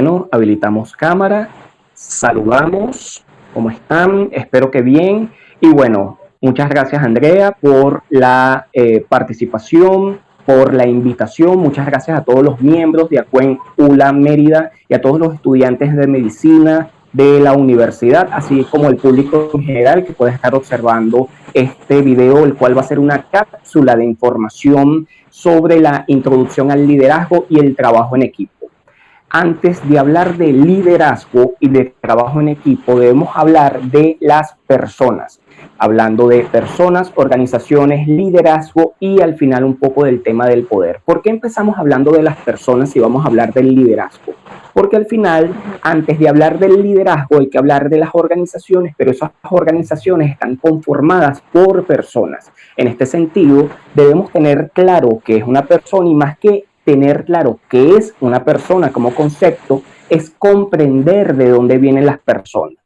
Bueno, habilitamos cámara, saludamos, ¿cómo están? Espero que bien. Y bueno, muchas gracias Andrea por la participación, por la invitación. Muchas gracias a todos los miembros de Acuen ULA Mérida y a todos los estudiantes de medicina de la universidad, así como el público en general que puede estar observando este video, el cual va a ser una cápsula de información sobre la introducción al liderazgo y el trabajo en equipo. Antes de hablar de liderazgo y de trabajo en equipo, debemos hablar de las personas. Hablando de personas, organizaciones, liderazgo y al final un poco del tema del poder. ¿Por qué empezamos hablando de las personas y vamos a hablar del liderazgo? Porque al final, antes de hablar del liderazgo, hay que hablar de las organizaciones, pero esas organizaciones están conformadas por personas. En este sentido, debemos tener claro que es una persona y más que tener claro qué es una persona como concepto, es comprender de dónde vienen las personas.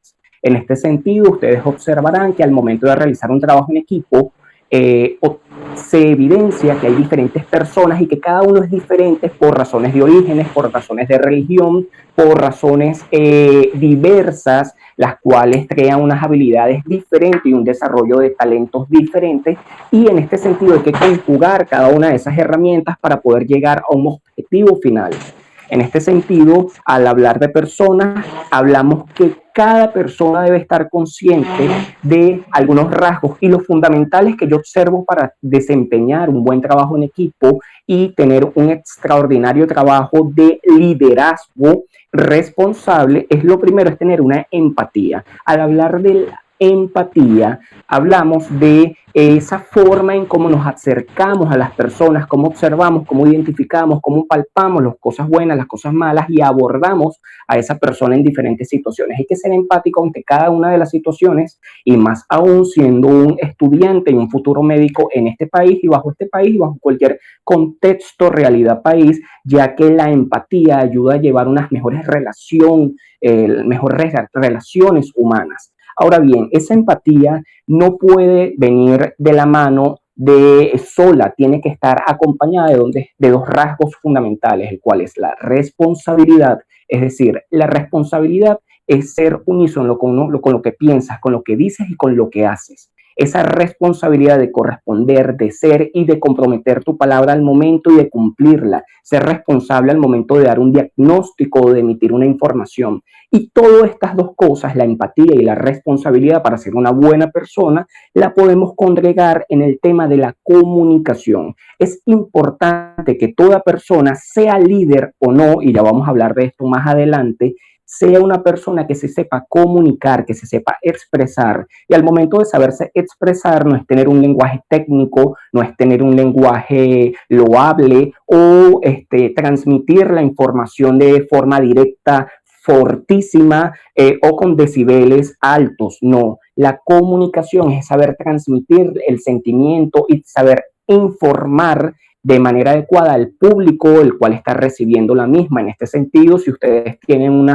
En este sentido, ustedes observarán que al momento de realizar un trabajo en equipo, se evidencia que hay diferentes personas y que cada uno es diferente por razones de orígenes, por razones de religión, por razones diversas, las cuales crean unas habilidades diferentes y un desarrollo de talentos diferentes, y en este sentido hay que conjugar cada una de esas herramientas para poder llegar a un objetivo final. En este sentido, al hablar de personas, hablamos que cada persona debe estar consciente de algunos rasgos y los fundamentales que yo observo para desempeñar un buen trabajo en equipo y tener un extraordinario trabajo de liderazgo responsable. Es lo primero, es tener una empatía. Al hablar de la empatía, hablamos de esa forma en cómo nos acercamos a las personas, cómo observamos, cómo identificamos, cómo palpamos las cosas buenas, las cosas malas y abordamos a esa persona en diferentes situaciones. Hay que ser empático ante cada una de las situaciones y más aún siendo un estudiante y un futuro médico en este país y bajo cualquier contexto, realidad, país, ya que la empatía ayuda a llevar unas mejores relaciones humanas. Ahora bien, esa empatía no puede venir de la mano de sola, tiene que estar acompañada de dos rasgos fundamentales, el cual es la responsabilidad, es decir, la responsabilidad es ser unísono con lo que piensas, con lo que dices y con lo que haces. Esa responsabilidad de corresponder, de ser y de comprometer tu palabra al momento y de cumplirla, ser responsable al momento de dar un diagnóstico o de emitir una información. Y todas estas dos cosas, la empatía y la responsabilidad para ser una buena persona, la podemos congregar en el tema de la comunicación. Es importante que toda persona, sea líder o no, y ya vamos a hablar de esto más adelante, sea una persona que se sepa comunicar, que se sepa expresar. Y al momento de saberse expresar no es tener un lenguaje técnico, no es tener un lenguaje loable o transmitir la información de forma directa, fortísima o con decibeles altos. No, la comunicación es saber transmitir el sentimiento y saber informar de manera adecuada al público el cual está recibiendo la misma. En este sentido, si ustedes tienen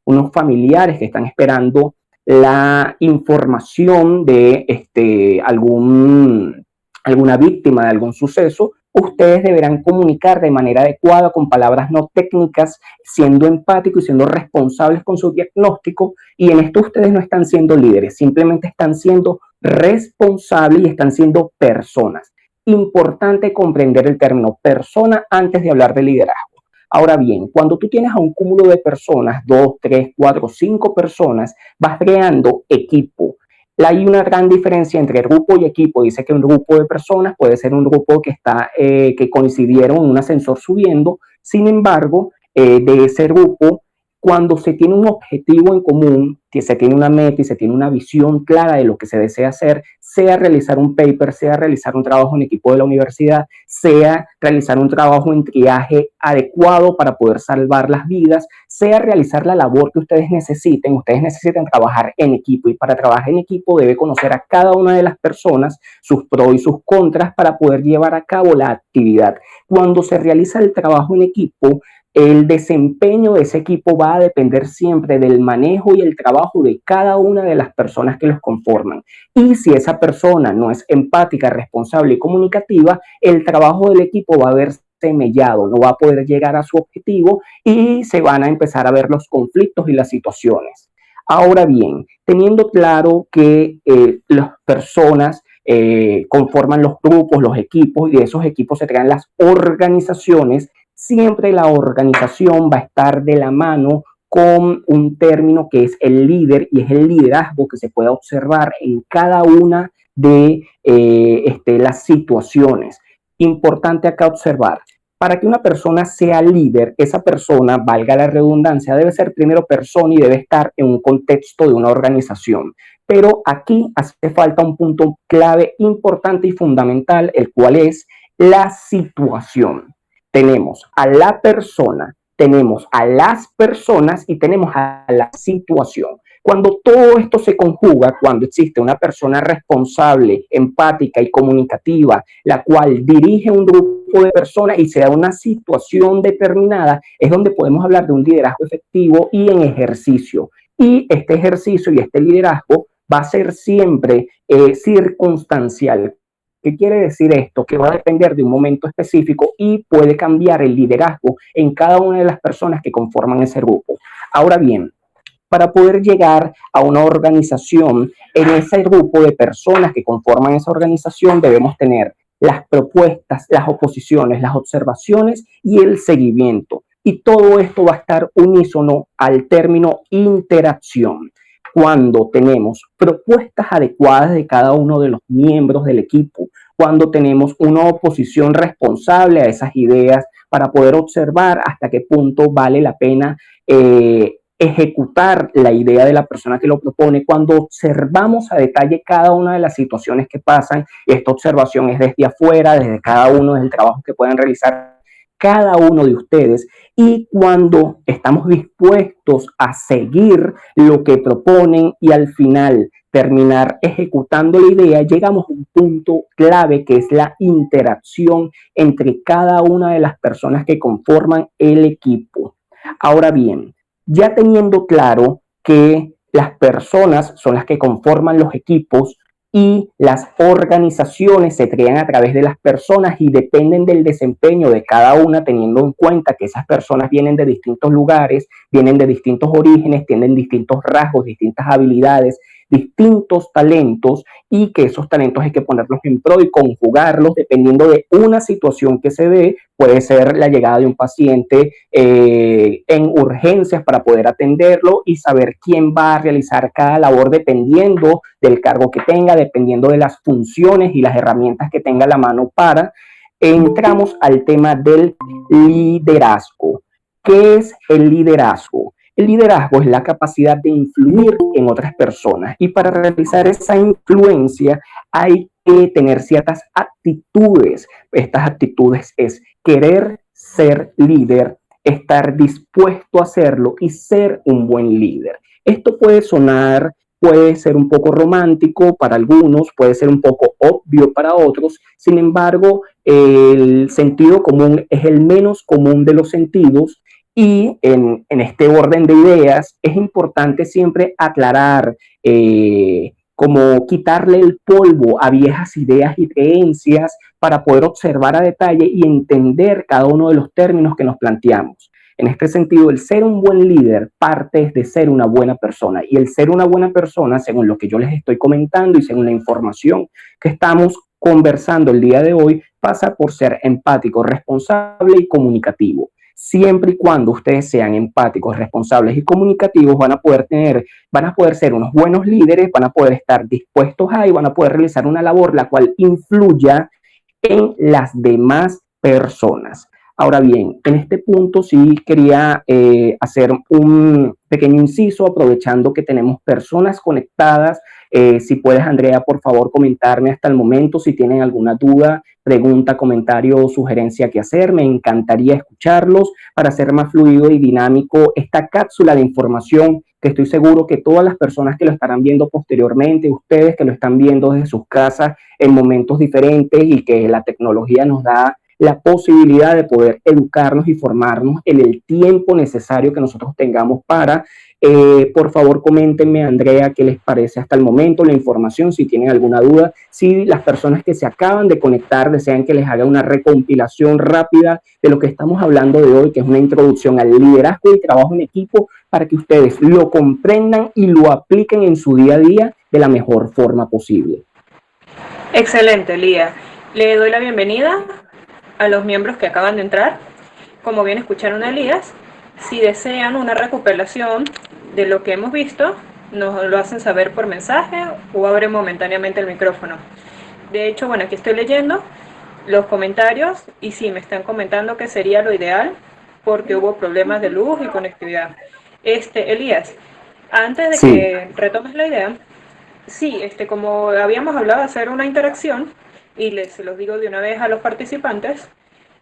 unos familiares que están esperando la información de alguna víctima de algún suceso, ustedes deberán comunicar de manera adecuada, con palabras no técnicas, siendo empáticos y siendo responsables con su diagnóstico. Y en esto ustedes no están siendo líderes, simplemente están siendo responsables y están siendo personas. Importante comprender el término persona antes de hablar de liderazgo. Ahora bien, cuando tú tienes a un cúmulo de personas, 2, 3, 4, 5 personas, vas creando equipo. Hay una gran diferencia entre grupo y equipo. Dice que un grupo de personas puede ser un grupo que coincidieron en un ascensor subiendo. Sin embargo, de ese grupo, cuando se tiene un objetivo en común, que se tiene una meta y se tiene una visión clara de lo que se desea hacer, sea realizar un paper, sea realizar un trabajo en equipo de la universidad, sea realizar un trabajo en triaje adecuado para poder salvar las vidas, sea realizar la labor que ustedes necesitan trabajar en equipo, y para trabajar en equipo debe conocer a cada una de las personas, sus pros y sus contras para poder llevar a cabo la actividad. Cuando se realiza el trabajo en equipo, el desempeño de ese equipo va a depender siempre del manejo y el trabajo de cada una de las personas que los conforman. Y si esa persona no es empática, responsable y comunicativa, el trabajo del equipo va a verse mellado, no va a poder llegar a su objetivo y se van a empezar a ver los conflictos y las situaciones. Ahora bien, teniendo claro que las personas conforman los grupos, los equipos, y de esos equipos se crean las organizaciones, siempre la organización va a estar de la mano con un término que es el líder, y es el liderazgo que se puede observar en cada una de las situaciones. Importante acá observar, para que una persona sea líder, esa persona, valga la redundancia, debe ser primero persona y debe estar en un contexto de una organización. Pero aquí hace falta un punto clave, importante y fundamental, el cual es la situación. Tenemos a la persona, tenemos a las personas y tenemos a la situación. Cuando todo esto se conjuga, cuando existe una persona responsable, empática y comunicativa, la cual dirige un grupo de personas y se da una situación determinada, es donde podemos hablar de un liderazgo efectivo y en ejercicio. Y este ejercicio y este liderazgo va a ser siempre circunstancial. ¿Qué quiere decir esto? Que va a depender de un momento específico y puede cambiar el liderazgo en cada una de las personas que conforman ese grupo. Ahora bien, para poder llegar a una organización, en ese grupo de personas que conforman esa organización debemos tener las propuestas, las oposiciones, las observaciones y el seguimiento. Y todo esto va a estar unísono al término interacción. Cuando tenemos propuestas adecuadas de cada uno de los miembros del equipo, cuando tenemos una oposición responsable a esas ideas para poder observar hasta qué punto vale la pena ejecutar la idea de la persona que lo propone, cuando observamos a detalle cada una de las situaciones que pasan, y esta observación es desde afuera, desde cada uno, del trabajo que pueden realizar cada uno de ustedes, y cuando estamos dispuestos a seguir lo que proponen y al final terminar ejecutando la idea, llegamos a un punto clave que es la interacción entre cada una de las personas que conforman el equipo. Ahora bien, ya teniendo claro que las personas son las que conforman los equipos y las organizaciones se crean a través de las personas y dependen del desempeño de cada una, teniendo en cuenta que esas personas vienen de distintos lugares, vienen de distintos orígenes, tienen distintos rasgos, distintas habilidades, distintos talentos, y que esos talentos hay que ponerlos en pro y conjugarlos dependiendo de una situación que se dé. Puede ser la llegada de un paciente en urgencias para poder atenderlo y saber quién va a realizar cada labor dependiendo del cargo que tenga, dependiendo de las funciones y las herramientas que tenga a la mano para. Entramos al tema del liderazgo. ¿Qué es el liderazgo? El liderazgo es la capacidad de influir en otras personas, y para realizar esa influencia hay que tener ciertas actitudes. Estas actitudes es querer ser líder, estar dispuesto a hacerlo y ser un buen líder. Esto puede sonar, puede ser un poco romántico para algunos, puede ser un poco obvio para otros. Sin embargo, el sentido común es el menos común de los sentidos. Y en este orden de ideas es importante siempre aclarar, como quitarle el polvo a viejas ideas y creencias para poder observar a detalle y entender cada uno de los términos que nos planteamos. En este sentido, el ser un buen líder parte de ser una buena persona, y el ser una buena persona, según lo que yo les estoy comentando y según la información que estamos conversando el día de hoy, pasa por ser empático, responsable y comunicativo. Siempre y cuando ustedes sean empáticos, responsables y comunicativos, van a poder ser unos buenos líderes, van a poder estar dispuestos a y van a poder realizar una labor la cual influya en las demás personas. Ahora bien, en este punto sí quería hacer un pequeño inciso, aprovechando que tenemos personas conectadas. Si puedes, Andrea, por favor, comentarme hasta el momento si tienen alguna duda, pregunta, comentario o sugerencia que hacer. Me encantaría escucharlos para hacer más fluido y dinámico esta cápsula de información, que estoy seguro que todas las personas que lo estarán viendo posteriormente, ustedes que lo están viendo desde sus casas en momentos diferentes, y que la tecnología nos da la posibilidad de poder educarnos y formarnos en el tiempo necesario que nosotros tengamos para Por favor, coméntenme, Andrea, qué les parece hasta el momento, la información, si tienen alguna duda, si las personas que se acaban de conectar desean que les haga una recompilación rápida de lo que estamos hablando de hoy, que es una introducción al liderazgo y trabajo en equipo, para que ustedes lo comprendan y lo apliquen en su día a día de la mejor forma posible. Excelente, Lía. Le doy la bienvenida a los miembros que acaban de entrar. Como bien escucharon a Elías, si desean una recuperación de lo que hemos visto, nos lo hacen saber por mensaje o abren momentáneamente el micrófono. De hecho, bueno, aquí estoy leyendo los comentarios y sí, me están comentando que sería lo ideal porque hubo problemas de luz y conectividad. Elías, antes de que retomes la idea, sí, como habíamos hablado de hacer una interacción, y se los digo de una vez a los participantes,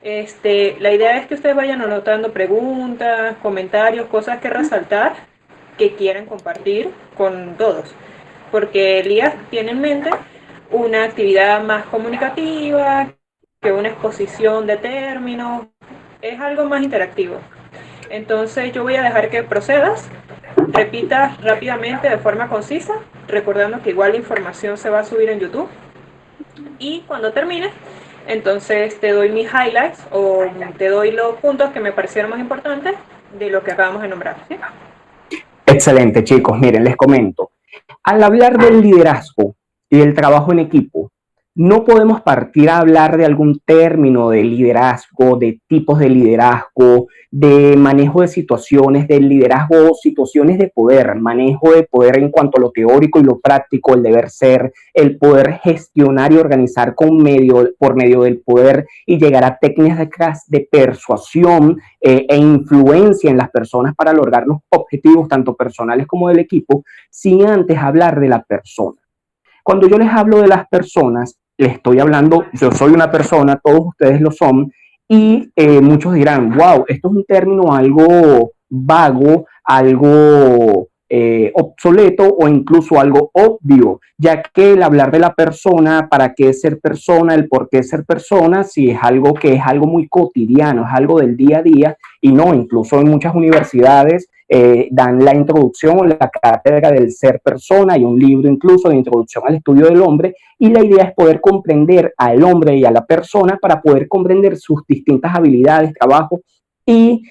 la idea es que ustedes vayan anotando preguntas, comentarios, cosas que resaltar, que quieran compartir con todos. Porque Elías tiene en mente una actividad más comunicativa, que una exposición de términos, es algo más interactivo. Entonces yo voy a dejar que procedas, repitas rápidamente de forma concisa, recordando que igual la información se va a subir en YouTube. Y cuando termine, entonces te doy mis highlights o te doy los puntos que me parecieron más importantes de lo que acabamos de nombrar, ¿sí? Excelente, chicos. Miren, les comento. Al hablar del liderazgo y del trabajo en equipo, no podemos partir a hablar de algún término de liderazgo, de tipos de liderazgo, de manejo de situaciones, del liderazgo, situaciones de poder, manejo de poder en cuanto a lo teórico y lo práctico, el deber ser, el poder gestionar y organizar por medio del poder y llegar a técnicas de persuasión e influencia en las personas para lograr los objetivos tanto personales como del equipo, sin antes hablar de la persona. Cuando yo les hablo de las personas, les estoy hablando, yo soy una persona, todos ustedes lo son, y muchos dirán, wow, esto es un término algo vago, algo obsoleto o incluso algo obvio, ya que el hablar de la persona, para qué ser persona, el por qué ser persona, si es algo que es algo muy cotidiano, es algo del día a día, y no, incluso en muchas universidades dan la introducción o la cátedra del ser persona, hay un libro incluso de introducción al estudio del hombre, y la idea es poder comprender al hombre y a la persona para poder comprender sus distintas habilidades, trabajos y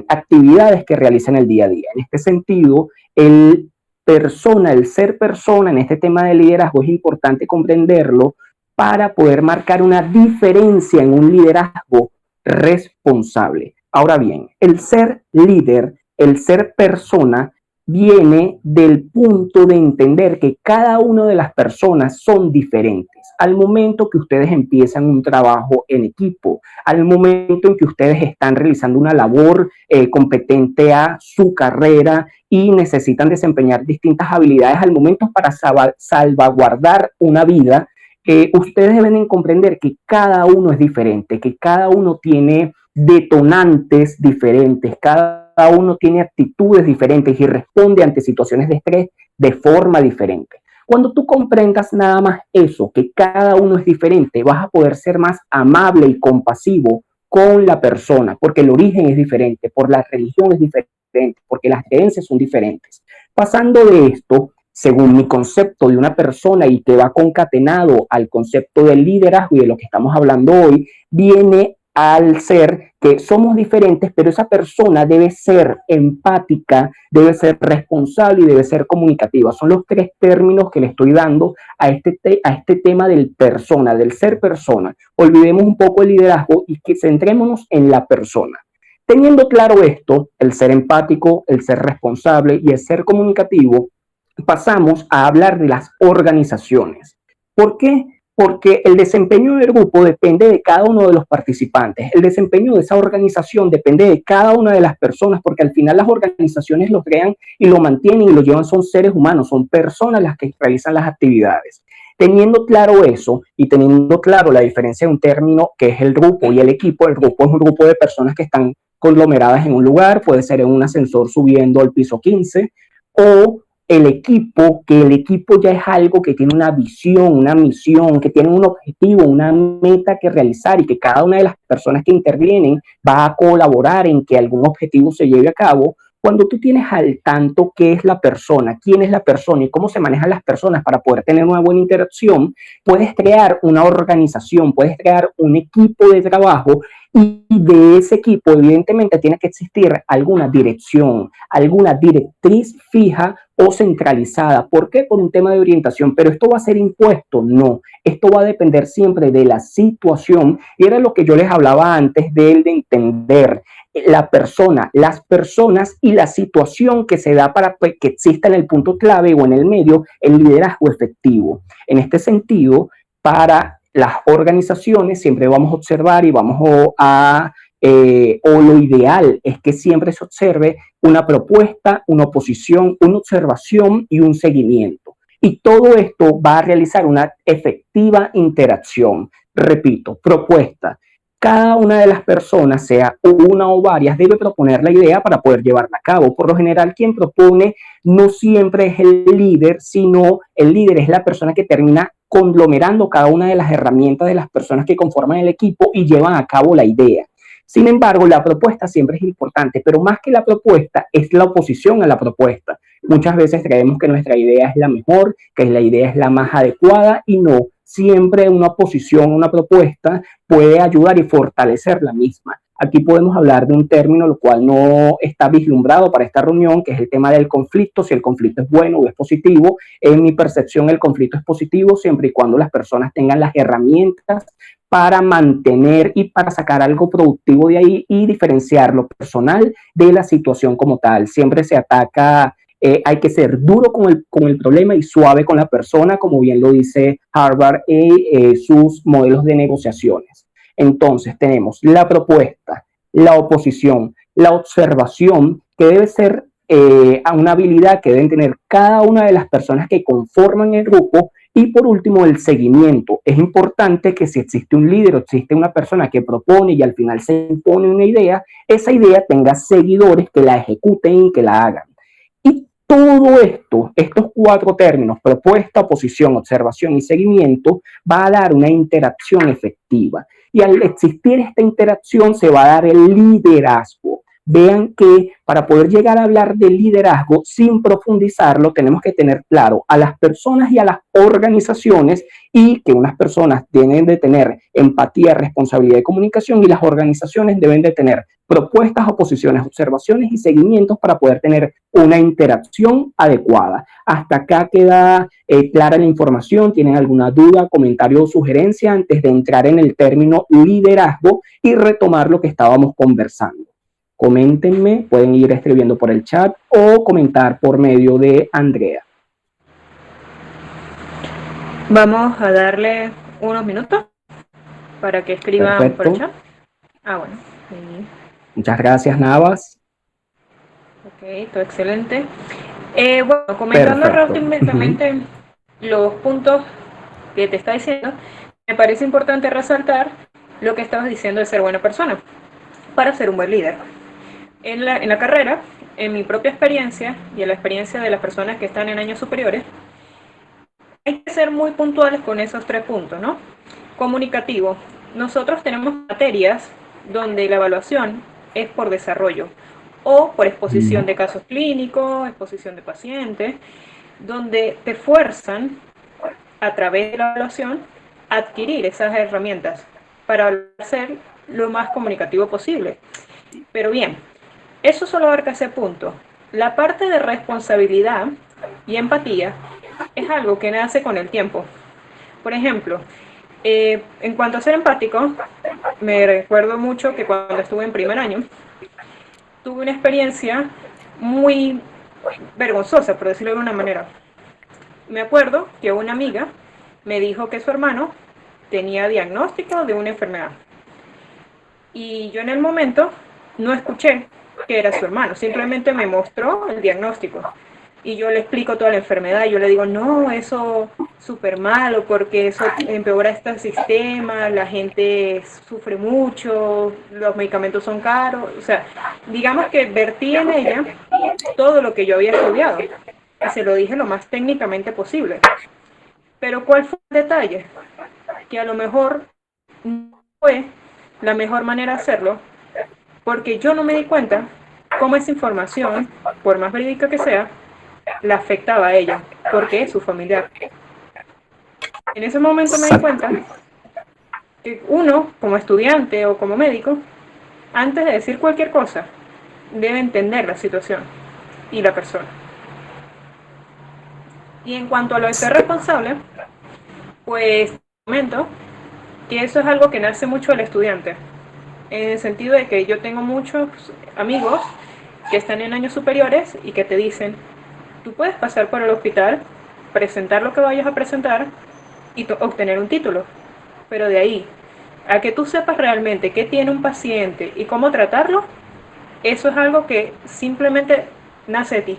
actividades que realizan el día a día. En este sentido, el ser persona en este tema de liderazgo es importante comprenderlo para poder marcar una diferencia en un liderazgo responsable. Ahora bien, el ser líder, el ser persona, viene del punto de entender que cada una de las personas son diferentes. Al momento que ustedes empiezan un trabajo en equipo, al momento en que ustedes están realizando una labor competente a su carrera y necesitan desempeñar distintas habilidades al momento para salvaguardar una vida, ustedes deben comprender que cada uno es diferente, que cada uno tiene detonantes diferentes, cada uno tiene actitudes diferentes y responde ante situaciones de estrés de forma diferente. Cuando tú comprendas nada más eso, que cada uno es diferente, vas a poder ser más amable y compasivo con la persona, porque el origen es diferente, por la religión es diferente, porque las creencias son diferentes. Pasando de esto, según mi concepto de una persona y que va concatenado al concepto del liderazgo y de lo que estamos hablando hoy, viene al ser que somos diferentes, pero esa persona debe ser empática, debe ser responsable y debe ser comunicativa. Son los tres términos que le estoy dando a este tema del persona, del ser persona. Olvidemos un poco el liderazgo y que centrémonos en la persona. Teniendo claro esto, el ser empático, el ser responsable y el ser comunicativo, pasamos a hablar de las organizaciones. ¿Por qué? Porque el desempeño del grupo depende de cada uno de los participantes. El desempeño de esa organización depende de cada una de las personas, porque al final las organizaciones lo crean y lo mantienen y lo llevan, son seres humanos, son personas las que realizan las actividades. Teniendo claro eso y teniendo claro la diferencia de un término que es el grupo y el grupo es un grupo de personas que están conglomeradas en un lugar, puede ser en un ascensor subiendo al piso 15, o el equipo, que el equipo ya es algo que tiene una visión, una misión, que tiene un objetivo, una meta que realizar y que cada una de las personas que intervienen va a colaborar en que algún objetivo se lleve a cabo, Cuando tú tienes al tanto qué es la persona, quién es la persona y cómo se manejan las personas para poder tener una buena interacción, puedes crear una organización, puedes crear un equipo de trabajo y de ese equipo evidentemente tiene que existir alguna dirección, alguna directriz fija o centralizada. ¿Por qué? Por un tema de orientación. ¿Pero esto va a ser impuesto? No. Esto va a depender siempre de la situación y era lo que yo les hablaba antes de entender la persona, las personas y la situación que se da para que exista en el punto clave o en el medio el liderazgo efectivo. En este sentido, para las organizaciones siempre vamos a observar y vamos o lo ideal es que siempre se observe una propuesta, una oposición, una observación y un seguimiento. Y todo esto va a realizar una efectiva interacción. Repito, propuesta. Cada una de las personas, sea una o varias, debe proponer la idea para poder llevarla a cabo. Por lo general, quien propone no siempre es el líder, sino el líder es la persona que termina conglomerando cada una de las herramientas de las personas que conforman el equipo y llevan a cabo la idea. Sin embargo, la propuesta siempre es importante, pero más que la propuesta es la oposición a la propuesta. Muchas veces creemos que nuestra idea es la mejor, que la idea es la más adecuada y no. Siempre una oposición, una propuesta puede ayudar y fortalecer la misma. Aquí podemos hablar de un término lo cual no está vislumbrado para esta reunión, que es el tema del conflicto, si el conflicto es bueno o es positivo. En mi percepción, el conflicto es positivo siempre y cuando las personas tengan las herramientas para mantener y para sacar algo productivo de ahí y diferenciar lo personal de la situación como tal. Siempre se ataca, hay que ser duro con el problema y suave con la persona, como bien lo dice Harvard y sus modelos de negociaciones. Entonces tenemos la propuesta, la oposición, la observación, que debe ser una habilidad que deben tener cada una de las personas que conforman el grupo. Y por último, el seguimiento. Es importante que si existe un líder o existe una persona que propone y al final se impone una idea, esa idea tenga seguidores que la ejecuten y que la hagan. Y todo esto, estos cuatro términos, propuesta, oposición, observación y seguimiento, va a dar una interacción efectiva. Y al existir esta interacción se va a dar el liderazgo. Vean que para poder llegar a hablar de liderazgo sin profundizarlo, tenemos que tener claro a las personas y a las organizaciones y que unas personas deben de tener empatía, responsabilidad y comunicación y las organizaciones deben de tener propuestas, oposiciones, observaciones y seguimientos para poder tener una interacción adecuada. Hasta acá queda clara la información. ¿Tienen alguna duda, comentario o sugerencia antes de entrar en el término liderazgo y retomar lo que estábamos conversando? Coméntenme, pueden ir escribiendo por el chat o comentar por medio de Andrea. Vamos a darle unos minutos para que escriban. Perfecto. Por el chat. Bueno. Sí. Muchas gracias, Navas. Ok, todo excelente. Bueno, comentando rápidamente los puntos que te está diciendo, me parece importante resaltar lo que estabas diciendo de ser buena persona para ser un buen líder. En la carrera, en mi propia experiencia y en la experiencia de las personas que están en años superiores, hay que ser muy puntuales con esos 3 puntos, ¿no? Comunicativo. Nosotros tenemos materias donde la evaluación es por desarrollo o por exposición de casos clínicos, exposición de pacientes, donde te fuerzan a través de la evaluación a adquirir esas herramientas para ser lo más comunicativo posible. Pero bien, eso solo abarca ese punto. La parte de responsabilidad y empatía es algo que nace con el tiempo. Por ejemplo, en cuanto a ser empático, me recuerdo mucho que cuando estuve en primer año, tuve una experiencia muy vergonzosa, por decirlo de una manera. Me acuerdo que una amiga me dijo que su hermano tenía diagnóstico de una enfermedad. Y yo en el momento no escuché que era su hermano, simplemente me mostró el diagnóstico. Y yo le explico toda la enfermedad y yo le digo, no, eso es súper malo porque eso empeora este sistema, la gente sufre mucho, los medicamentos son caros. O sea, digamos que vertí en ella todo lo que yo había estudiado y se lo dije lo más técnicamente posible. Pero ¿cuál fue el detalle? Que a lo mejor no fue la mejor manera de hacerlo porque yo no me di cuenta cómo esa información, por más verídica que sea, la afectaba a ella, porque es su familiar. En ese momento me di cuenta que uno, como estudiante o como médico, antes de decir cualquier cosa, debe entender la situación y la persona. Y en cuanto a lo de ser responsable, pues comento que eso es algo que nace mucho del estudiante, en el sentido de que yo tengo muchos amigos que están en años superiores y que te dicen, tú puedes pasar por el hospital, presentar lo que vayas a presentar y obtener un título, pero de ahí a que tú sepas realmente qué tiene un paciente y cómo tratarlo, eso es algo que simplemente nace de ti,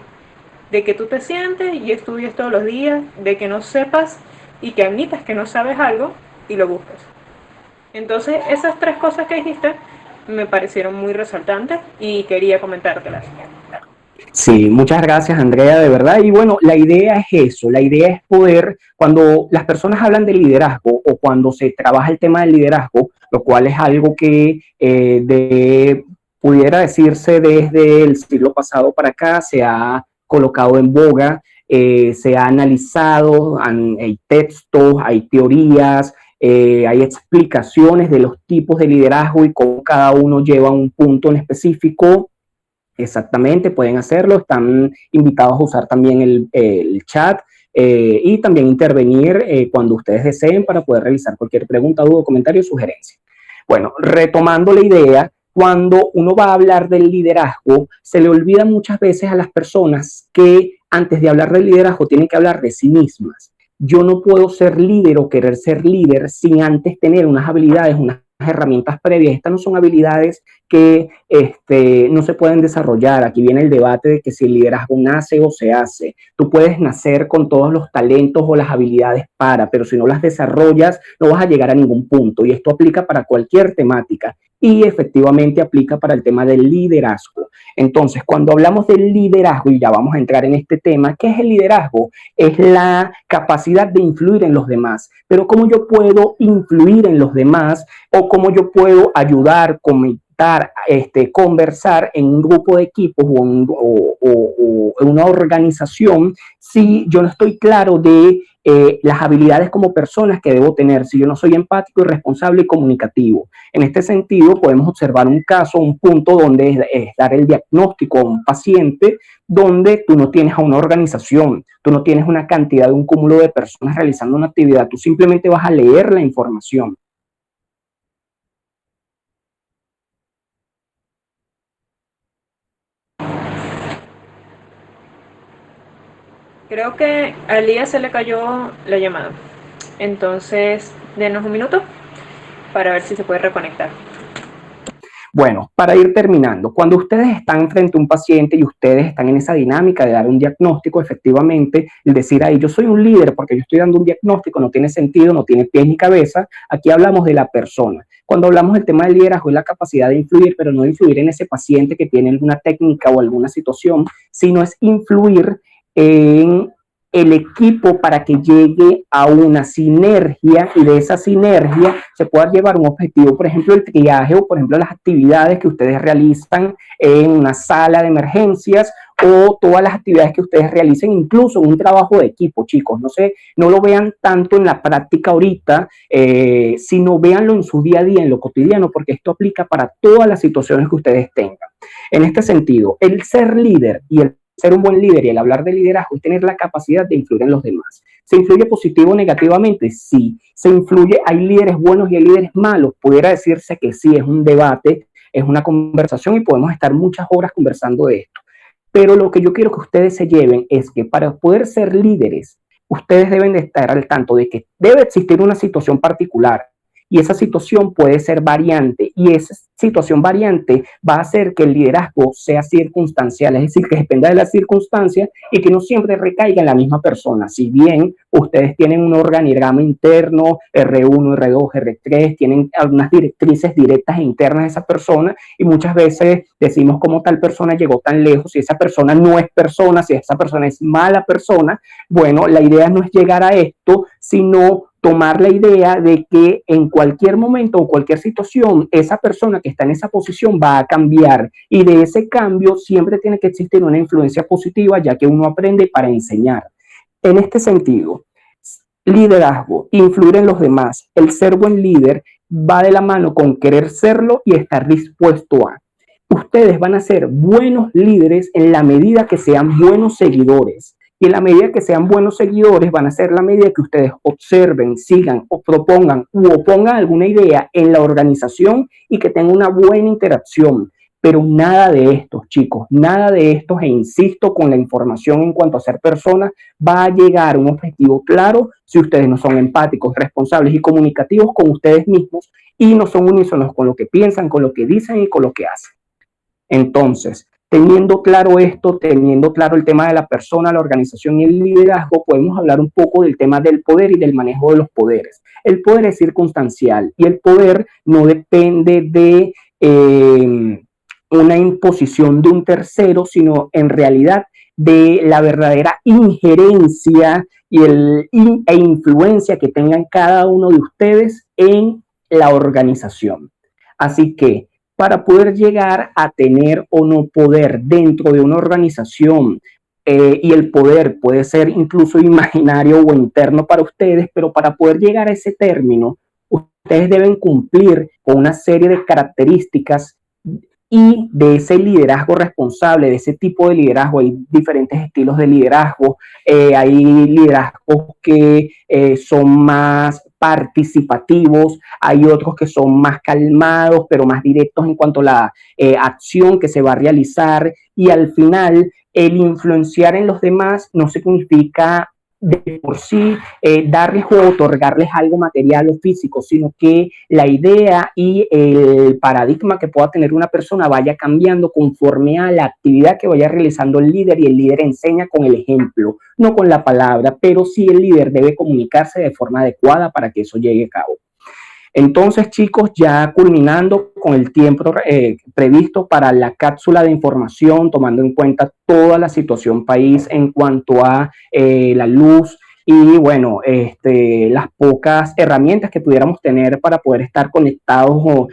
de que tú te sientes y estudies todos los días, de que no sepas y que admitas que no sabes algo y lo buscas. Entonces, esas tres cosas que dijiste me parecieron muy resaltantes y quería comentártelas. Sí, muchas gracias, Andrea, de verdad. Y bueno, la idea es eso, la idea es poder, cuando las personas hablan de liderazgo o cuando se trabaja el tema del liderazgo, lo cual es algo que pudiera decirse desde el siglo pasado para acá, se ha colocado en boga, se ha analizado, hay textos, hay teorías, hay explicaciones de los tipos de liderazgo y cómo cada uno lleva un punto en específico. Exactamente, pueden hacerlo, están invitados a usar también el chat y también intervenir cuando ustedes deseen para poder realizar cualquier pregunta, duda, comentario o sugerencia. Bueno, retomando la idea, cuando uno va a hablar del liderazgo, se le olvida muchas veces a las personas que antes de hablar del liderazgo tienen que hablar de sí mismas. Yo no puedo ser líder o querer ser líder sin antes tener unas habilidades, unas herramientas previas. Estas no son habilidades que no se pueden desarrollar. Aquí viene el debate de que si el liderazgo nace o se hace. Tú puedes nacer con todos los talentos o las habilidades pero si no las desarrollas, no vas a llegar a ningún punto. Y esto aplica para cualquier temática y efectivamente aplica para el tema del liderazgo. Entonces, cuando hablamos del liderazgo, y ya vamos a entrar en este tema, ¿qué es el liderazgo? Es la capacidad de influir en los demás. Pero ¿cómo yo puedo influir en los demás o cómo yo puedo ayudar, conversar en un grupo de equipos o en una organización si yo no estoy claro de las habilidades como personas que debo tener, si yo no soy empático y responsable y comunicativo? En este sentido, podemos observar un caso, un punto donde es dar el diagnóstico a un paciente donde tú no tienes a una organización, tú no tienes una cantidad de un cúmulo de personas realizando una actividad, tú simplemente vas a leer la información. Creo que a Lía se le cayó la llamada. Entonces, denos un minuto para ver si se puede reconectar. Bueno, para ir terminando, cuando ustedes están frente a un paciente y ustedes están en esa dinámica de dar un diagnóstico, efectivamente, el decir ahí yo soy un líder porque yo estoy dando un diagnóstico no tiene sentido, no tiene pies ni cabeza. Aquí hablamos de la persona. Cuando hablamos del tema del liderazgo es la capacidad de influir, pero no influir en ese paciente que tiene alguna técnica o alguna situación, sino es influir en el equipo para que llegue a una sinergia y de esa sinergia se pueda llevar un objetivo, por ejemplo, el triaje o, por ejemplo, las actividades que ustedes realizan en una sala de emergencias o todas las actividades que ustedes realicen, incluso un trabajo de equipo, chicos. No lo vean tanto en la práctica ahorita, sino véanlo en su día a día, en lo cotidiano, porque esto aplica para todas las situaciones que ustedes tengan. En este sentido, el ser líder y el ser un buen líder y el hablar de liderazgo es tener la capacidad de influir en los demás. ¿Se influye positivo o negativamente? Sí. ¿Se influye? ¿Hay líderes buenos y hay líderes malos? Pudiera decirse que sí, es un debate, es una conversación y podemos estar muchas horas conversando de esto. Pero lo que yo quiero que ustedes se lleven es que para poder ser líderes, ustedes deben de estar al tanto de que debe existir una situación particular y esa situación puede ser variante y esa situación variante va a hacer que el liderazgo sea circunstancial, es decir, que dependa de la circunstancia y que no siempre recaiga en la misma persona. Si bien ustedes tienen un organigrama interno, R1, R2, R3, tienen algunas directrices directas e internas de esa persona y muchas veces decimos cómo tal persona llegó tan lejos, si esa persona no es persona, si esa persona es mala persona. Bueno, la idea no es llegar a esto, sino tomar la idea de que en cualquier momento o cualquier situación, esa persona que está en esa posición va a cambiar, y de ese cambio siempre tiene que existir una influencia positiva, ya que uno aprende para enseñar. En este sentido, liderazgo, influir en los demás, el ser buen líder va de la mano con querer serlo y estar dispuesto a. Ustedes van a ser buenos líderes en la medida que sean buenos seguidores. Y en la medida que sean buenos seguidores van a ser la medida que ustedes observen, sigan o propongan u opongan alguna idea en la organización y que tenga una buena interacción. Pero nada de esto, chicos, nada de esto, e insisto con la información en cuanto a ser personas, va a llegar a un objetivo claro si ustedes no son empáticos, responsables y comunicativos con ustedes mismos y no son unísonos con lo que piensan, con lo que dicen y con lo que hacen. Entonces, teniendo claro esto, teniendo claro el tema de la persona, la organización y el liderazgo, podemos hablar un poco del tema del poder y del manejo de los poderes. El poder es circunstancial y el poder no depende de una imposición de un tercero, sino en realidad de la verdadera injerencia e influencia que tengan cada uno de ustedes en la organización. Así que para poder llegar a tener o no poder dentro de una organización, y el poder puede ser incluso imaginario o interno para ustedes, pero para poder llegar a ese término, ustedes deben cumplir con una serie de características y de ese liderazgo responsable, de ese tipo de liderazgo. Hay diferentes estilos de liderazgo, hay liderazgos que son más participativos, hay otros que son más calmados, pero más directos en cuanto a la acción que se va a realizar, y al final el influenciar en los demás no significa de por sí darles o otorgarles algo material o físico, sino que la idea y el paradigma que pueda tener una persona vaya cambiando conforme a la actividad que vaya realizando el líder, y el líder enseña con el ejemplo, no con la palabra, pero sí el líder debe comunicarse de forma adecuada para que eso llegue a cabo. Entonces, chicos, ya culminando con el tiempo previsto para la cápsula de información, tomando en cuenta toda la situación país en cuanto a la luz y, bueno, las pocas herramientas que pudiéramos tener para poder estar conectados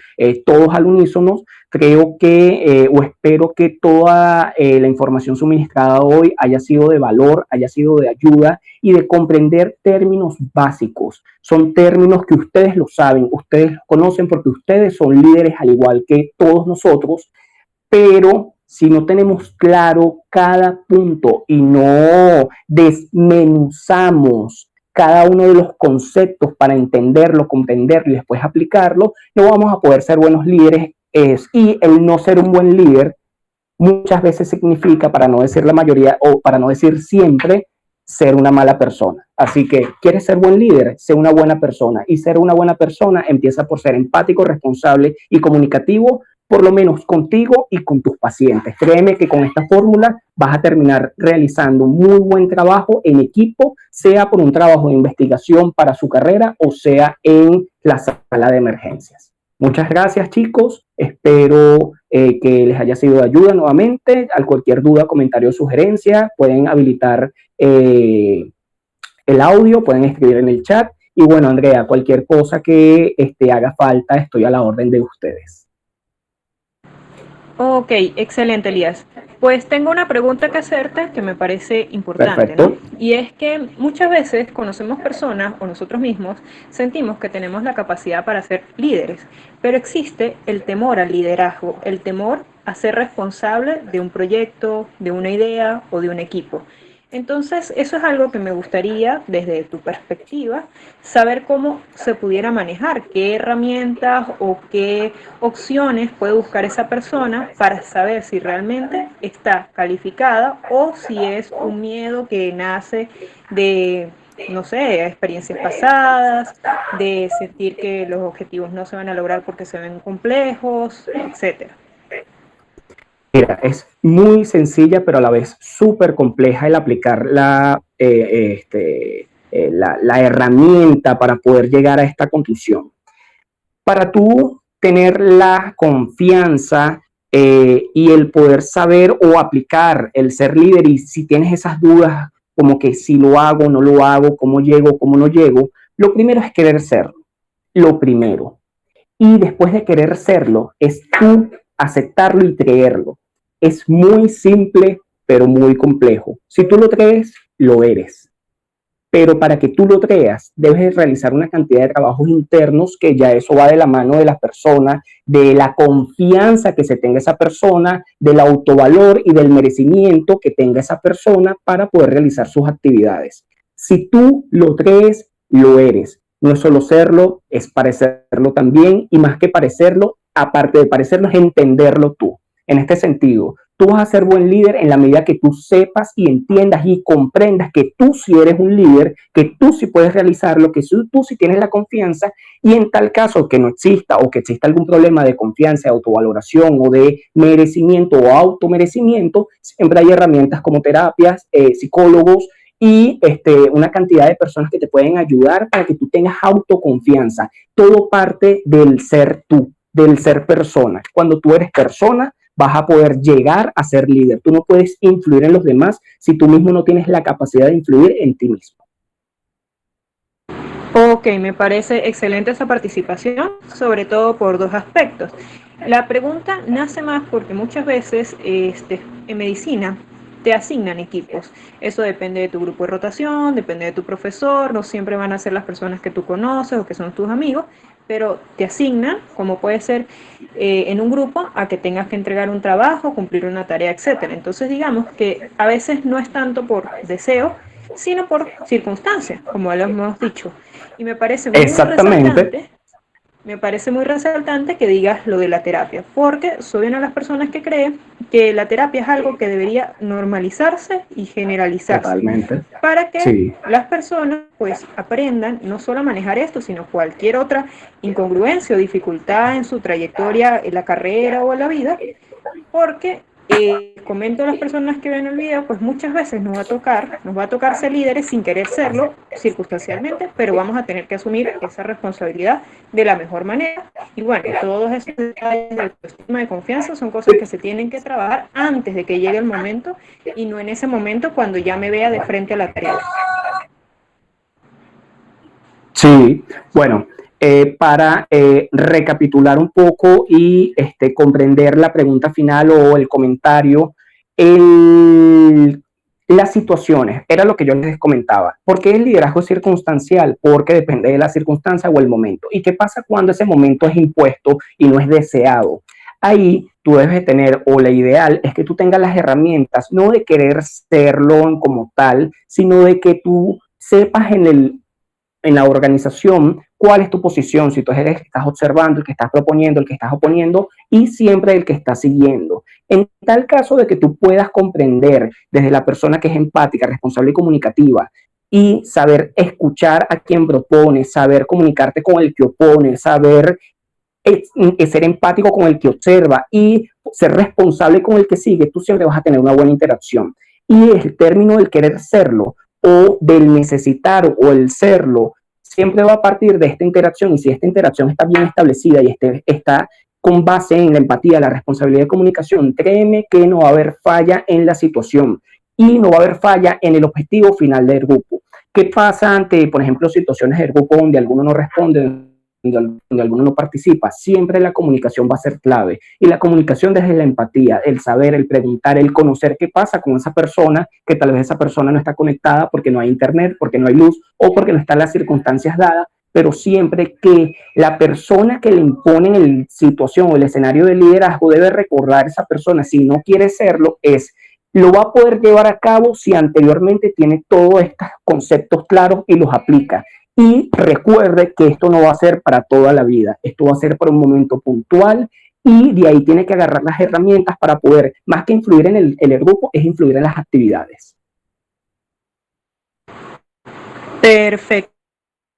todos al unísono, creo que o espero que toda la información suministrada hoy haya sido de valor, haya sido de ayuda y de comprender términos básicos. Son términos que ustedes lo saben, ustedes los conocen porque ustedes son líderes al igual que todos nosotros, pero si no tenemos claro cada punto y no desmenuzamos cada uno de los conceptos para entenderlo, comprenderlo y después aplicarlo, no vamos a poder ser buenos líderes. Y el no ser un buen líder muchas veces significa, para no decir la mayoría o para no decir siempre, ser una mala persona. Así que, ¿quieres ser buen líder? Sé una buena persona. Y ser una buena persona empieza por ser empático, responsable y comunicativo, por lo menos contigo y con tus pacientes. Créeme que con esta fórmula vas a terminar realizando un muy buen trabajo en equipo, sea por un trabajo de investigación para su carrera o sea en la sala de emergencias. Muchas gracias, chicos. Espero que les haya sido de ayuda nuevamente. Al cualquier duda, comentario o sugerencia, pueden habilitar el audio, pueden escribir en el chat. Y bueno, Andrea, cualquier cosa que haga falta, estoy a la orden de ustedes. Ok, excelente, Elías. Pues tengo una pregunta que hacerte que me parece importante, Perfecto. ¿no? Y es que muchas veces conocemos personas o nosotros mismos sentimos que tenemos la capacidad para ser líderes, pero existe el temor al liderazgo, el temor a ser responsable de un proyecto, de una idea o de un equipo. Entonces, eso es algo que me gustaría, desde tu perspectiva, saber cómo se pudiera manejar, qué herramientas o qué opciones puede buscar esa persona para saber si realmente está calificada o si es un miedo que nace de, no sé, experiencias pasadas, de sentir que los objetivos no se van a lograr porque se ven complejos, etcétera. Mira, es muy sencilla, pero a la vez súper compleja el aplicar la herramienta para poder llegar a esta conclusión. Para tú tener la confianza y el poder saber o aplicar el ser líder, y si tienes esas dudas como que si lo hago, no lo hago, cómo llego, cómo no llego. Lo primero es querer serlo, lo primero. Y después de querer serlo, es tú aceptarlo y creerlo. Es muy simple, pero muy complejo. Si tú lo crees, lo eres. Pero para que tú lo creas, debes realizar una cantidad de trabajos internos que ya eso va de la mano de la persona, de la confianza que se tenga esa persona, del autovalor y del merecimiento que tenga esa persona para poder realizar sus actividades. Si tú lo crees, lo eres. No es solo serlo, es parecerlo también, y más que parecerlo, aparte de parecerlo, es entenderlo tú. En este sentido, tú vas a ser buen líder en la medida que tú sepas y entiendas y comprendas que tú sí eres un líder, que tú sí puedes realizarlo, que tú sí tienes la confianza, y en tal caso que no exista o que exista algún problema de confianza, de autovaloración o de merecimiento o automerecimiento, siempre hay herramientas como terapias, psicólogos y una cantidad de personas que te pueden ayudar para que tú tengas autoconfianza. Todo parte del ser tú, del ser persona. Cuando tú eres persona, vas a poder llegar a ser líder. Tú no puedes influir en los demás si tú mismo no tienes la capacidad de influir en ti mismo. Ok, me parece excelente esa participación, sobre todo por dos aspectos. La pregunta nace más porque muchas veces en medicina te asignan equipos. Eso depende de tu grupo de rotación, depende de tu profesor, no siempre van a ser las personas que tú conoces o que son tus amigos, pero te asignan, como puede ser en un grupo, a que tengas que entregar un trabajo, cumplir una tarea, etcétera. Entonces digamos que a veces no es tanto por deseo, sino por circunstancias, como lo hemos dicho. Y Exactamente. me parece muy resaltante que digas lo de la terapia, porque soy una de las personas que cree que la terapia es algo que debería normalizarse y generalizarse, Totalmente. para que Sí. las personas pues aprendan no solo a manejar esto, sino cualquier otra incongruencia o dificultad en su trayectoria, en la carrera o en la vida, porque comento a las personas que ven el video, pues muchas veces nos va a tocar ser líderes sin querer serlo circunstancialmente, pero vamos a tener que asumir esa responsabilidad de la mejor manera. Y bueno, todos esos detalles de autoestima, de confianza, son cosas que se tienen que trabajar antes de que llegue el momento y no en ese momento cuando ya me vea de frente a la tarea. Sí, bueno, para recapitular un poco y comprender la pregunta final o el comentario, el, las situaciones, era lo que yo les comentaba. ¿Por qué el liderazgo es circunstancial? Porque depende de la circunstancia o el momento. ¿Y qué pasa cuando ese momento es impuesto y no es deseado? Ahí tú debes de tener, o la ideal es que tú tengas las herramientas, no de querer serlo como tal, sino de que tú sepas en la organización cuál es tu posición, si tú eres el que estás observando, el que estás proponiendo, el que estás oponiendo y siempre el que está siguiendo. En tal caso de que tú puedas comprender desde la persona que es empática, responsable y comunicativa y saber escuchar a quien propone, saber comunicarte con el que opone, saber ser empático con el que observa y ser responsable con el que sigue, tú siempre vas a tener una buena interacción. Y el término del querer serlo o del necesitar o el serlo siempre va a partir de esta interacción, y si esta interacción está bien establecida y está con base en la empatía, la responsabilidad de comunicación, créeme que no va a haber falla en la situación y no va a haber falla en el objetivo final del grupo. ¿Qué pasa ante, por ejemplo, situaciones del grupo donde alguno no responde, donde alguno no participa? Siempre la comunicación va a ser clave. Y la comunicación desde la empatía, el saber, el preguntar, el conocer qué pasa con esa persona, que tal vez esa persona no está conectada porque no hay internet, porque no hay luz o porque no están las circunstancias dadas, pero siempre que la persona que le impone en la situación o el escenario de liderazgo debe recordar a esa persona, si no quiere serlo, lo va a poder llevar a cabo si anteriormente tiene todos estos conceptos claros y los aplica. Y recuerde que esto no va a ser para toda la vida, esto va a ser para un momento puntual y de ahí tiene que agarrar las herramientas para poder, más que influir en el grupo, es influir en las actividades. Perfecto.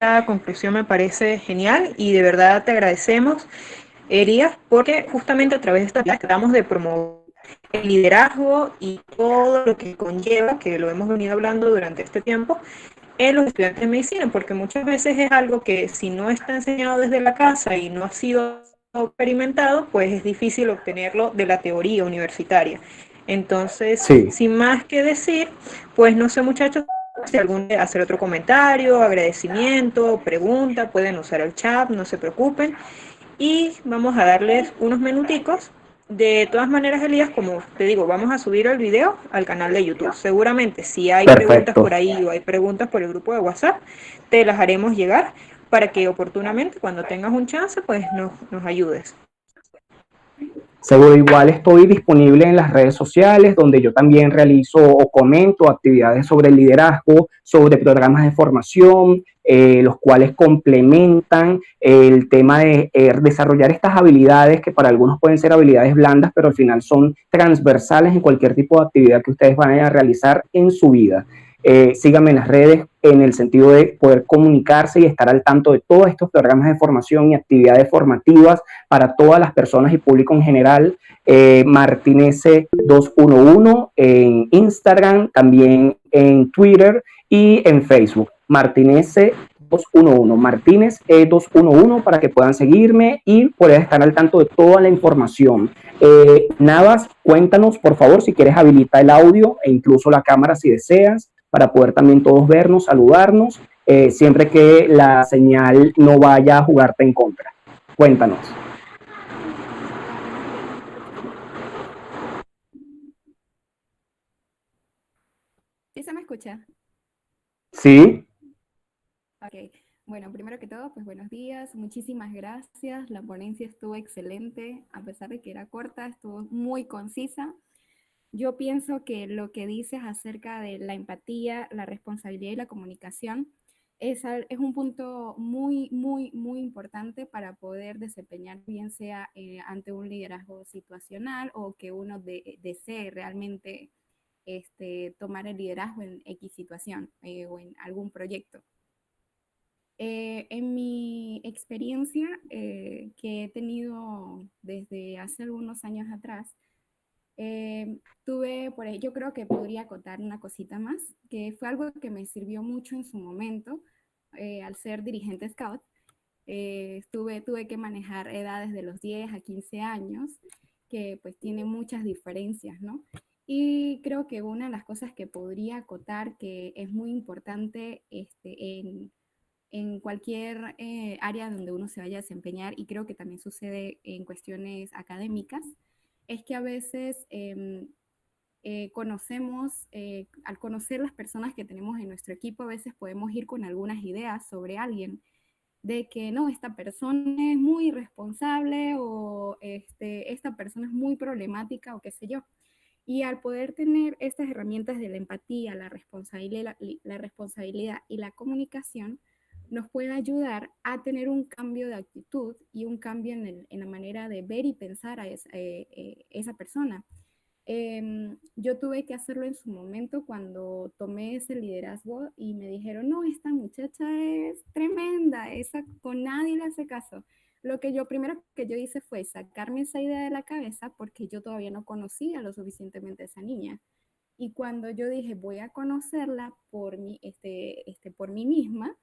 La conclusión me parece genial y de verdad te agradecemos, Elías, porque justamente a través de esta clase tratamos de promover el liderazgo y todo lo que conlleva, que lo hemos venido hablando durante este tiempo, en los estudiantes de medicina, porque muchas veces es algo que si no está enseñado desde la casa y no ha sido experimentado, pues es difícil obtenerlo de la teoría universitaria. Entonces, Sí, sin más que decir, pues no sé muchachos, si algún hacer otro comentario, agradecimiento, pregunta, pueden usar el chat, no se preocupen. Y vamos a darles unos minuticos. De todas maneras, Elías, como te digo, vamos a subir el video al canal de YouTube. Seguramente, si hay preguntas por perfecto. ahí o hay preguntas por el grupo de WhatsApp, te las haremos llegar para que oportunamente, cuando tengas un chance, pues nos ayudes. Seguro, igual estoy disponible en las redes sociales, donde yo también realizo o comento actividades sobre liderazgo, sobre programas de formación, los cuales complementan el tema de desarrollar estas habilidades que para algunos pueden ser habilidades blandas, pero al final son transversales en cualquier tipo de actividad que ustedes vayan a realizar en su vida. Síganme en las redes en el sentido de poder comunicarse y estar al tanto de todos estos programas de formación y actividades formativas para todas las personas y público en general. Martinez 211 en Instagram, también en Twitter y en Facebook. Martinez 211, Martínez E211 para que puedan seguirme y poder estar al tanto de toda la información. Navas, cuéntanos por favor si quieres habilitar el audio e incluso la cámara si deseas para poder también todos vernos, saludarnos, siempre que la señal no vaya a jugarte en contra. Cuéntanos. ¿Sí se me escucha? Sí, Ok. Bueno, primero que todo, pues buenos días, muchísimas gracias. La ponencia estuvo excelente, a pesar de que era corta, estuvo muy concisa. Yo pienso que lo que dices acerca de la empatía, la responsabilidad y la comunicación es un punto muy, muy, muy importante para poder desempeñar, bien sea ante un liderazgo situacional o que uno desee realmente tomar el liderazgo en X situación o en algún proyecto. En mi experiencia que he tenido desde hace algunos años atrás, tuve, por ahí, yo creo que podría acotar una cosita más, que fue algo que me sirvió mucho en su momento al ser dirigente scout. Tuve que manejar edades de los 10 a 15 años, que pues tiene muchas diferencias, ¿no? Y creo que una de las cosas que podría acotar que es muy importante en cualquier área donde uno se vaya a desempeñar, y creo que también sucede en cuestiones académicas, es que a veces al conocer las personas que tenemos en nuestro equipo, a veces podemos ir con algunas ideas sobre alguien, de que no, esta persona es muy irresponsable o esta persona es muy problemática o qué sé yo. Y al poder tener estas herramientas de la empatía, la responsabilidad y la comunicación, nos puede ayudar a tener un cambio de actitud y un cambio en la manera de ver y pensar a esa persona. Yo tuve que hacerlo en su momento cuando tomé ese liderazgo y me dijeron, no, esta muchacha es tremenda, esa con nadie le hace caso. Lo que yo primero que yo hice fue sacarme esa idea de la cabeza porque yo todavía no conocía lo suficientemente a esa niña. Y cuando yo dije, voy a conocerla por mí misma,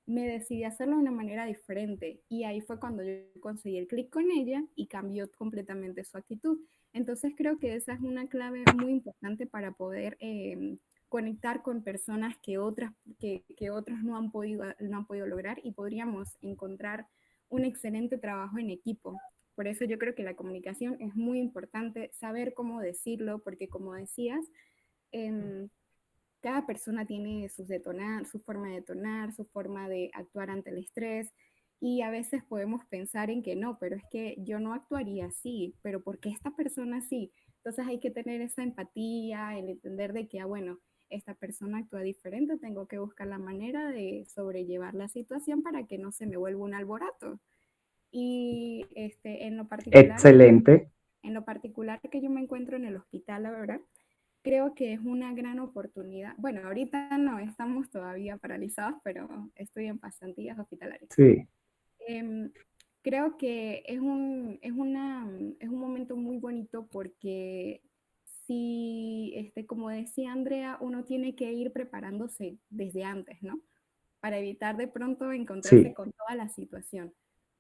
me decidí hacerlo de una manera diferente. Y ahí fue cuando yo conseguí el clic con ella y cambió completamente su actitud. Entonces creo que esa es una clave muy importante para poder conectar con personas que otros no han podido lograr, y podríamos encontrar un excelente trabajo en equipo. Por eso yo creo que la comunicación es muy importante, saber cómo decirlo, porque como decías, eh, cada persona tiene su forma de detonar, su forma de actuar ante el estrés, y a veces podemos pensar en que no, pero es que yo no actuaría así, pero ¿por qué esta persona sí? Entonces hay que tener esa empatía, el entender de que, bueno, esta persona actúa diferente, tengo que buscar la manera de sobrellevar la situación para que no se me vuelva un alboroto. Y excelente. en lo particular que yo me encuentro en el hospital, la verdad, creo que es una gran oportunidad. Bueno, ahorita no estamos todavía paralizados, pero estoy en pasantías hospitalarias. Sí, Em, Creo que es un momento muy bonito porque si, como decía Andrea, uno tiene que ir preparándose desde antes, ¿no? Para evitar de pronto encontrarse sí. con toda la situación.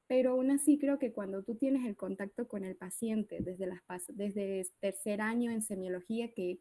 pero aún así creo que cuando tú tienes el contacto con el paciente desde tercer año en semiología, que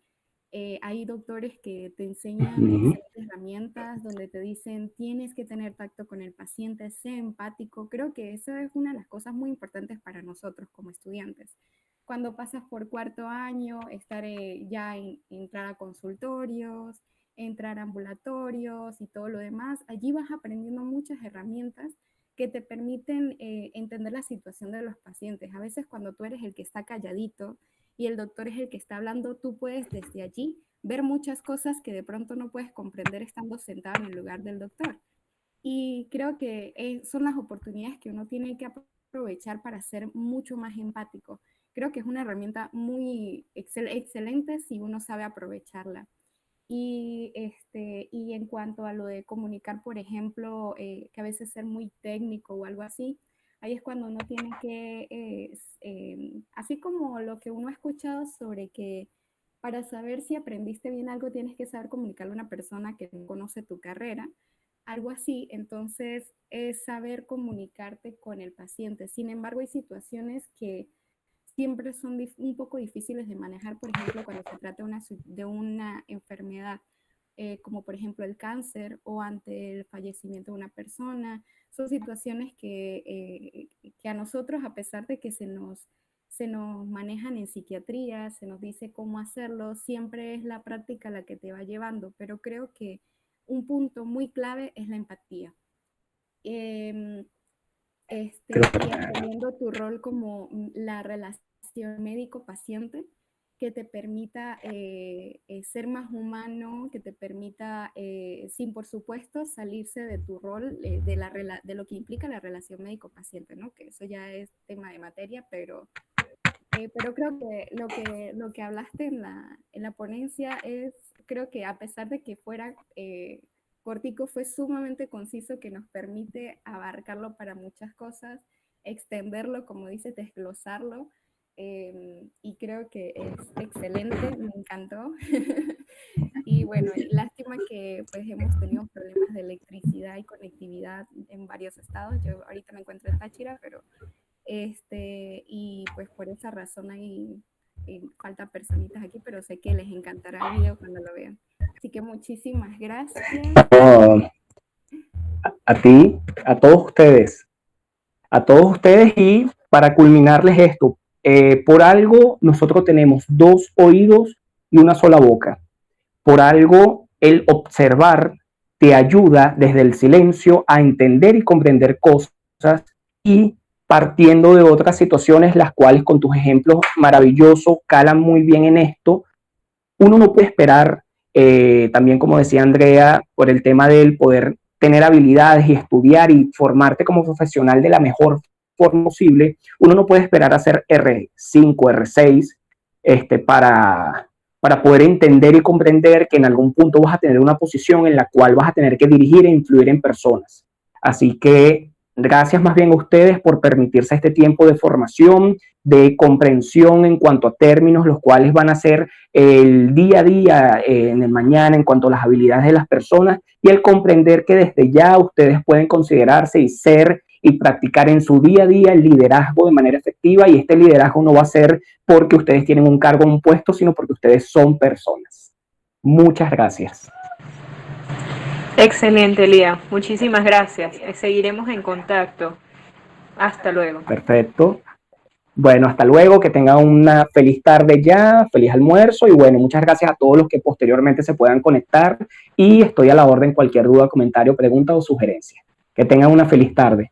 hay doctores que te enseñan excelentes herramientas donde te dicen tienes que tener tacto con el paciente, sé empático. Creo que eso es una de las cosas muy importantes para nosotros como estudiantes. Cuando pasas por cuarto año, entrar a consultorios, entrar a ambulatorios y todo lo demás, allí vas aprendiendo muchas herramientas que te permiten entender la situación de los pacientes. A veces cuando tú eres el que está calladito y el doctor es el que está hablando, tú puedes desde allí ver muchas cosas que de pronto no puedes comprender estando sentado en el lugar del doctor. Y creo que son las oportunidades que uno tiene que aprovechar para ser mucho más empático. Creo que es una herramienta muy excelente si uno sabe aprovecharla. Y en cuanto a lo de comunicar, por ejemplo, que a veces ser muy técnico o algo así, ahí es cuando uno tiene que, así como lo que uno ha escuchado sobre que para saber si aprendiste bien algo tienes que saber comunicarle a una persona que no conoce tu carrera, algo así, entonces es saber comunicarte con el paciente. Sin embargo, hay situaciones que siempre son un poco difíciles de manejar, por ejemplo, cuando se trata de una enfermedad, como por ejemplo el cáncer o ante el fallecimiento de una persona. Son situaciones que a nosotros, a pesar de que se nos manejan en psiquiatría, se nos dice cómo hacerlo, siempre es la práctica la que te va llevando, pero creo que un punto muy clave es la empatía. Y entendiendo tu rol como la relación médico-paciente que te permita ser más humano, que te permita, sin por supuesto, salirse de tu rol, de lo que implica la relación médico-paciente, ¿no? Que eso ya es tema de materia, pero creo que lo que hablaste en la ponencia creo que a pesar de que fuera cortico, fue sumamente conciso, que nos permite abarcarlo para muchas cosas, extenderlo, como dices, desglosarlo, y creo que es excelente, me encantó. Y bueno, lástima que pues hemos tenido problemas de electricidad y conectividad en varios estados. Yo ahorita me encuentro en Táchira, pero y pues por esa razón hay falta personitas aquí, pero sé que les encantará el video cuando lo vean. Así que muchísimas gracias. Oh, a ti, a todos ustedes, y para culminarles esto, por algo nosotros tenemos 2 oídos y una sola boca. Por algo el observar te ayuda desde el silencio a entender y comprender cosas, y partiendo de otras situaciones, las cuales con tus ejemplos maravillosos calan muy bien en esto. Uno no puede esperar, también como decía Andrea, por el tema del poder tener habilidades y estudiar y formarte como profesional de la mejor forma posible. Uno no puede esperar a ser R5, R6, para poder entender y comprender que en algún punto vas a tener una posición en la cual vas a tener que dirigir e influir en personas. Así que gracias más bien a ustedes por permitirse este tiempo de formación, de comprensión en cuanto a términos, los cuales van a ser el día a día, en el mañana, en cuanto a las habilidades de las personas, y el comprender que desde ya ustedes pueden considerarse y ser y practicar en su día a día el liderazgo de manera efectiva, y este liderazgo no va a ser porque ustedes tienen un cargo, un puesto, sino porque ustedes son personas. Muchas gracias. Excelente, Lía. Muchísimas gracias. Seguiremos en contacto. Hasta luego. Perfecto. Bueno, hasta luego, que tengan una feliz tarde ya, feliz almuerzo, y bueno, muchas gracias a todos los que posteriormente se puedan conectar, y estoy a la orden cualquier duda, comentario, pregunta o sugerencia. Que tengan una feliz tarde.